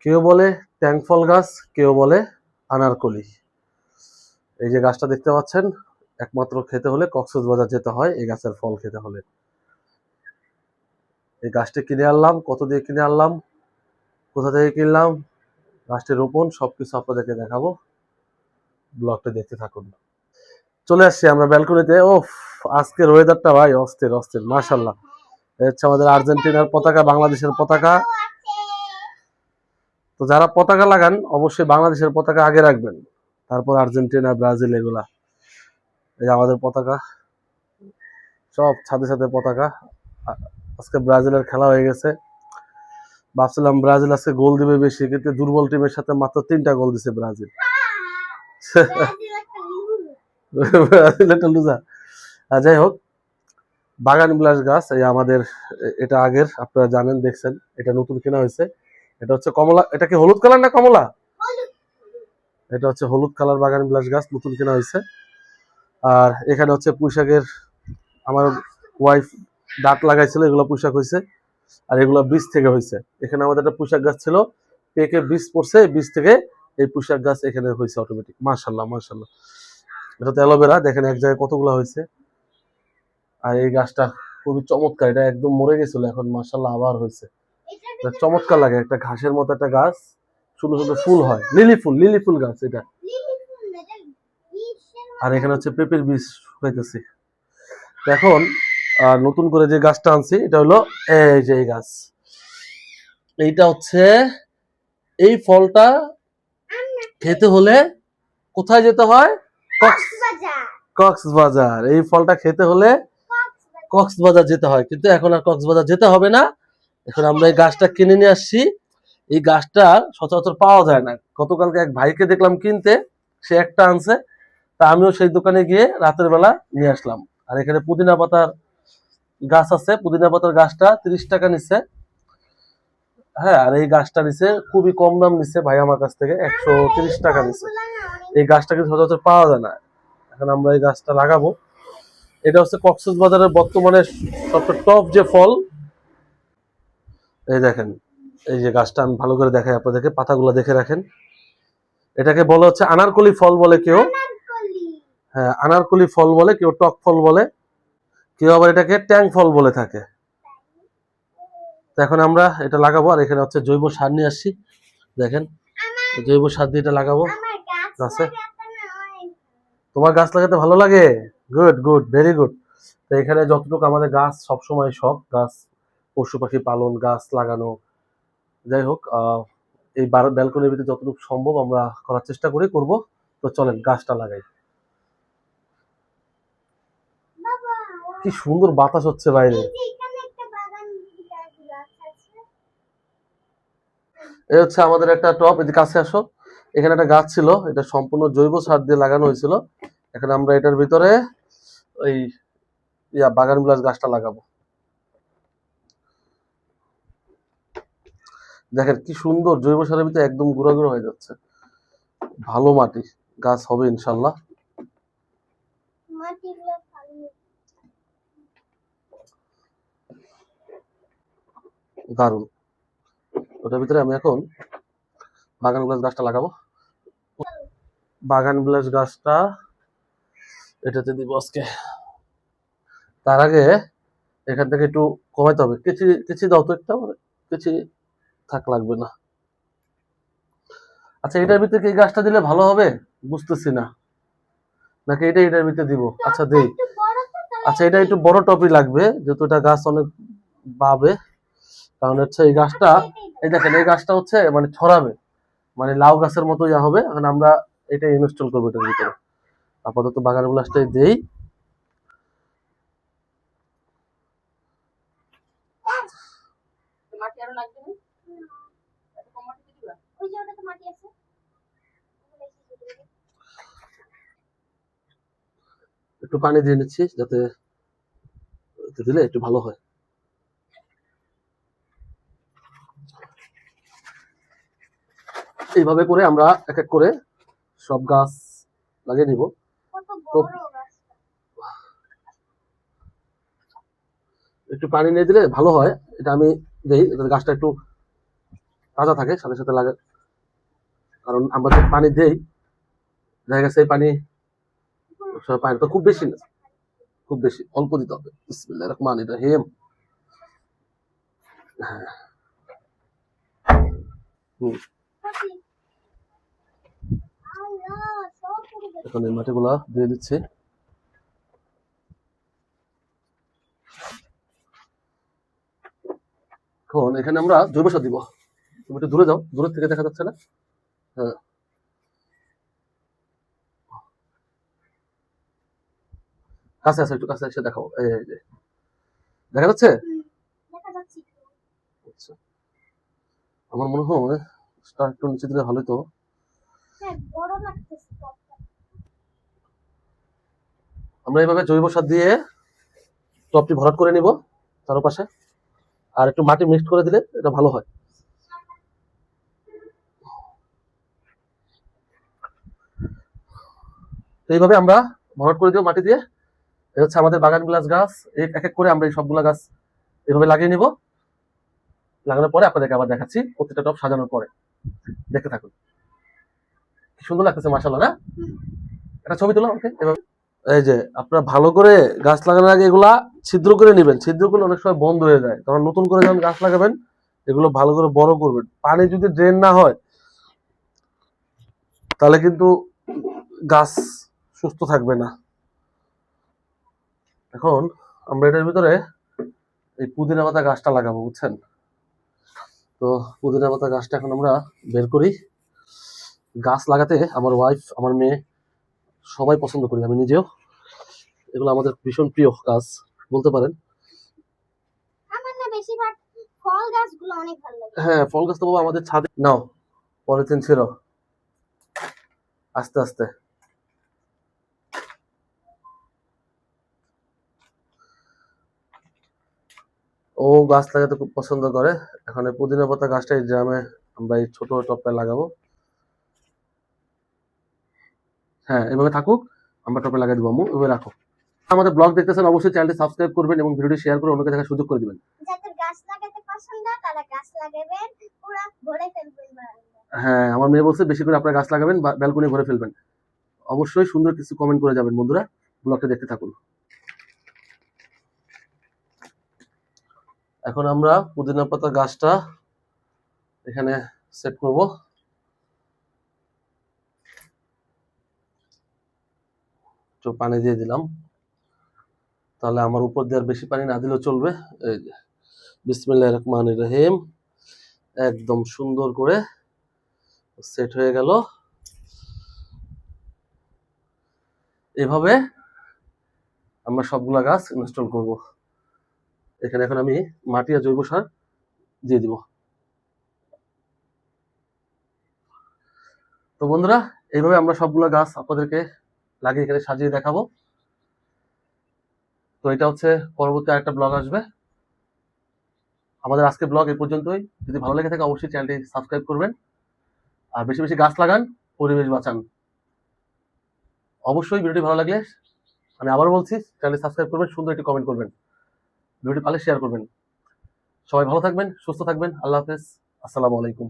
কেউ বলে ট্যাংফল গাছ, কেউ বলে আনারকলি। এই যে গাছটা দেখতে পাচ্ছেন, একমাত্র খেতে হলে কক্সবাজার যেতে হয় এই গাছের ফল খেতে হলে। এই গাছটি কিনে আনলাম, কত দিয়ে কিনে আনলাম, কোথা থেকে কিনলাম, গাছটি রোপণ সবকিছু আপনাদেরকে দেখাবো, ব্লগটা দেখতে থাকুন। চলে আসছি আমরা ব্যালকনিতে। ও আজকের ওয়েদারটা ভাই অস্থির অস্থির, মাশাআল্লাহ। হচ্ছে আমাদের আর্জেন্টিনার পতাকা, বাংলাদেশের পতাকা। তো যারা পতাকা লাগান অবশ্যই বাংলাদেশের পতাকা আগে রাখবেন, তারপর আর্জেন্টিনা, ব্রাজিল এগুলা। এই আমাদের পতাকা, সব ছাদে ছাদে পতাকা। আজকে ব্রাজিলের খেলা হয়ে গেছে, ভাবছিলাম ব্রাজিল আজকে গোল দিবে বেশি, কিন্তু দুর্বল টিমের সাথে মাত্র 3টা গোল দিছে ব্রাজিল। ব্রাজিল একটা লুজার। যাই হোক, বাগান বিলাস গাছ এই আমাদের, এটা আগের, আপনারা জানেন, দেখছেন। এটা নতুন কেনা হয়েছে। এটা হচ্ছে কমলা, এটা কি হলুদ কালার না কমলা? এটা হচ্ছে হলুদ কালার বাগান বিলাস গাছ, নতুন কেনা হয়েছে। আর এখানে হচ্ছে পুঁইশাকের, আমার ওয়াইফ ডাট লাগাইছিল, এগুলো পুঁইশাক হয়েছে। আর এগুলো বীজ থেকে হয়েছে। এখানে আমাদের একটা পুঁইশাক গাছ ছিল, পেকে বীজ পড়ছে, বীজ থেকে এই পুঁইশাক গাছ এখানে হয়েছে অটোমেটিক। মাশাল্লাহ মাশাল্লাহ। এটা তো অ্যালোভেরা, দেখেন এক জায়গায় কতগুলো হয়েছে। আর এই গাছটা খুবই চমৎকার, এটা একদম মরে গেছিল, এখন মাশাল্লাহ আবার হয়েছে। চমৎকার লাগে, একটা ঘাসের মতো একটা গাছ, সুন্দর সুন্দর ফুল হয়, লিলি ফুল গাছ এটা। আর এখানে হচ্ছে পেঁপের বীজ হইতেছে। এখন নতুন করে যে গাছটা আনছি, এটা হলো এই যে এই গাছ। এইটা হচ্ছে, এই ফলটা খেতে হলে কোথায় যেতে হয়? কক্সবাজার। এই ফলটা খেতে হলে কক্সবাজার যেতে হয়, কিন্তু এখন আর কক্সবাজার যেতে হবে না। এখন আমরা এই গাছটা কিনে নিয়ে আসছি। এই গাছটা সচরাচর পাওয়া যায় না। গতকালকে এক ভাইকে দেখলাম কিনতে, সে একটা আনছে, তা আমিও সেই দোকানে গিয়ে রাতের বেলা নিয়ে আসলাম। আর এখানে পুদিনা পাতার গাছ আছে, পুদিনা পাতার গাছটা 30 টাকা নিচ্ছে। হ্যাঁ, আর এই গাছটা নিচ্ছে খুবই কম দাম নিচ্ছে ভাই আমার কাছ থেকে, 130 টাকা নিচ্ছে। এই গাছটা কিন্তু সচরাচর পাওয়া যায় না। এখন আমরা এই গাছটা লাগাবো। এটা হচ্ছে কক্সবাজারের বর্তমানে সবচেয়ে টপ যে ফল। এই দেখেন, এই যে গাছটা আমি ভালো করে দেখাই আপনাদেরকে, পাতাগুলো দেখে রাখেন। এটাকে বলা হচ্ছে আনারকলি ফল বলে কেউ, হ্যাঁ আনারকলি ফল বলে কেউ, টক ফল বলে কেউ, আবার এটাকে ট্যাং ফল বলে থাকে। তো এখন আমরা এটা লাগাবো। আর এখানে হচ্ছে জৈব সার নিয়ে আসছি, দেখেন জৈব সার দিয়ে এটা লাগাবো গাছে। তোমার গাছ লাগাতে ভালো লাগে? Good good, very good. তো এখানে যতটুকু আমাদের গাছ সবসময় শখ, গাছ, পশু পাখি পালন, গাছ লাগানো, যাই হোক, এই ব্যালকনির ভিতরে যতটুকু সম্ভব আমরা করার চেষ্টা করব। তো চলেন গাছটা লাগাই। কি সুন্দর বাতাস হচ্ছে বাইরে। এই হচ্ছে আমাদের একটা টব, এদিকে কাছে আসো। এখানে একটা গাছ ছিল, এটা সম্পূর্ণ জৈব সার দিয়ে লাগানো হয়েছিল। এখন আমরা এটার ভিতরে ওই বাগান বিলাস গাছটা লাগাবো। দেখেন কি সুন্দর, জৈব সারের ভিতরে একদম গুঁড়া গুঁড়ো হয়ে যাচ্ছে। ভালো মাটি, গাছ হবে ইনশাল্লাহ। দারুণ। ওটার ভিতরে আমি এখন বাগান বিলাস গাছটা লাগাবো। বাগান বিলাস গাছটা এটাতে দিব আজকে। তার আগে এখান থেকে একটু কমাইতে হবে, কিছু দাও তো একটা, কিছু থাক লাগবে না। আচ্ছা, এটার ভিতরে কি গাছটা দিলে ভালো হবে বুঝতেছি না, নাকি এটার ভিতরে দিব? আচ্ছা দেই। আচ্ছা, এটা একটু বড় টপই লাগবে, যেহেতু এটা গাছ অনেক বাবে। কারণ হচ্ছে এই গাছটা, এই দেখেন এই গাছটা হচ্ছে মানে ছড়াবে, মানে লাউ গাছের মতো ইয়া হবে। এখন আমরা এটা ইনস্টল করবো এটার ভিতরে। আপাতত বাগান বিলাসটাই দেই। একটু পানি দিয়ে নিচ্ছি, যাতে দিলে একটু ভালো হয়। এইভাবে করে আমরা এক এক করে সব গাছ লাগিয়ে নিব। তো একটু পানি নিয়ে দিলে ভালো হয়, এটা আমি দেই, গাছটা একটু তাজা থাকে, সাথে সাথে লাগে। কারণ আমরা যে পানি দেই, দেখা গেছে এই পানি পানি তো খুব বেশি না, খুব বেশি অল্প দিতে হবে। বিসমিল্লাহির রহমানির রহিম। হ্যাঁ, এখন এই মাটিগুলা দিয়ে দিচ্ছি। এখন এখানে আমরা জৈব সার দিব। তুমি একটু দূরে যাও, দূরের থেকে দেখা যাচ্ছে না। হ্যাঁ, কাছে আসো, একটু কাছে এসে দেখাও। এই যে দেখা যাচ্ছে। আচ্ছা, আমার মনে হয় স্টার একটু নিচে দিলে ভালো তো। আমরা এইভাবে জৈব সার দিয়ে টপটি ভরাট করে নিব চারপাশে, আর একটু মাটি মিক্সড করে দিলে এটা ভালো হয়। তো এইভাবে আমরা ভরাট করে দিব মাটি দিয়ে। এই হচ্ছে আমাদের বাগান বিলাস গাছ। এক এক করে আমরা এই সবগুলা গাছ এইভাবে লাগিয়ে নিব। লাগানোর পরে আপনাদেরকে আবার দেখাচ্ছি প্রত্যেকটা টব সাজানোর পরে। দেখতে থাকুন। কি সুন্দর লাগতেছে মাশাআল্লাহ না? একটা ছবি তোলো আমাকে এভাবে। এই যে আপনারা ভালো করে গাছ লাগানোর আগে এগুলা ছিদ্র করে নেবেন। ছিদ্র করলে অনেক সময় বন্ধ হয়ে যায়, তখন নতুন করে যখন গাছ লাগাবেন এগুলো ভালো করে বড় করবেন। পানি যদি ড্রেন না হয় তাহলে কিন্তু গাছ সুস্থ থাকবে না। এখন আমরা এটার ভিতরে এই পুদিনা পাতা গাছটা লাগাবো, বুঝছেন? তো পুদিনা পাতা গাছটা এখন আমরা বের করি। গাছ লাগাতে আমার ওয়াইফ, আমার মেয়ে সবাই পছন্দ করি, আমি নিজেও। এগুলো আমাদের ভীষণ প্রিয় গাছ বলতে পারেন। হ্যাঁ, ফল গাছ তো বাবা আমাদের ছাদে। নাও পলিথিন ছিল, আস্তে আস্তে। ও গাছ লাগাতে খুব পছন্দ করে। এখন এই পুদিনা পাতা গাছটা এই ড্রামে আমরা এই ছোট টপটা লাগাবো। হ্যাঁ, এভাবে থাকুক, আমরা টপে লাগিয়ে দিব। আম্মু এভাবে রাখো। আমাদের ব্লগ দেখতেছেন, অবশ্যই চ্যানেলটি সাবস্ক্রাইব করবেন এবং ভিডিওটি শেয়ার করে অন্যকে দেখার সুযোগ করে দিবেন। যাদের গাছ লাগাতে পছন্দ তারা গাছ লাগাবেন, পুরো ভরে ফেলবেন। হ্যাঁ, আমার মেয়ে বলছে বেশি করে আপনারা গাছ লাগাবেন, ব্যালকনি ভরে ফেলবেন। অবশ্যই সুন্দর কিছু কমেন্ট করে যাবেন বন্ধুরা। ব্লগটা দেখতে থাকুন। এখন আমরা পুদিনা পাতা গাছটা এখানে সেট করব। একটু পানি দিয়ে দিলাম, তাহলে আমার উপর দিয়ে আর বেশি পানি না দিলেও চলবে। এই যে বিসমিল্লাহির রহমানির রহিম, একদম সুন্দর করে সেট হয়ে গেল। এভাবে আমরা সবগুলা গাছ ইনস্টল করব। এখানে এখন আমি মাটি আর জৈব সার দিয়ে দিব। তো বন্ধুরা, এইভাবে আমরা সবগুলা গাছ আপনাদেরকে লাগিয়ে এখানে সাজিয়ে দেখাবো। তো এটা হচ্ছে পরবর্তী আরেকটা ব্লগ আসবে। আমাদের আজকে ব্লগ এই পর্যন্তই। যদি ভালো লেগে থাকে অবশ্যই চ্যানেলটি সাবস্ক্রাইব করবেন, আর বেশি বেশি গাছ লাগান, পরিবেশ বাঁচান। অবশ্যই ভিডিওটি ভালো লাগলে আমি আবারও বলছি চ্যানেলটি সাবস্ক্রাইব করবেন, সুন্দর একটি কমেন্ট করবেন, ভিডিওটি পারলে শেয়ার করবেন। সবাই ভালো থাকবেন, সুস্থ থাকবেন। আল্লাহ হাফেজ, আসসালামু আলাইকুম।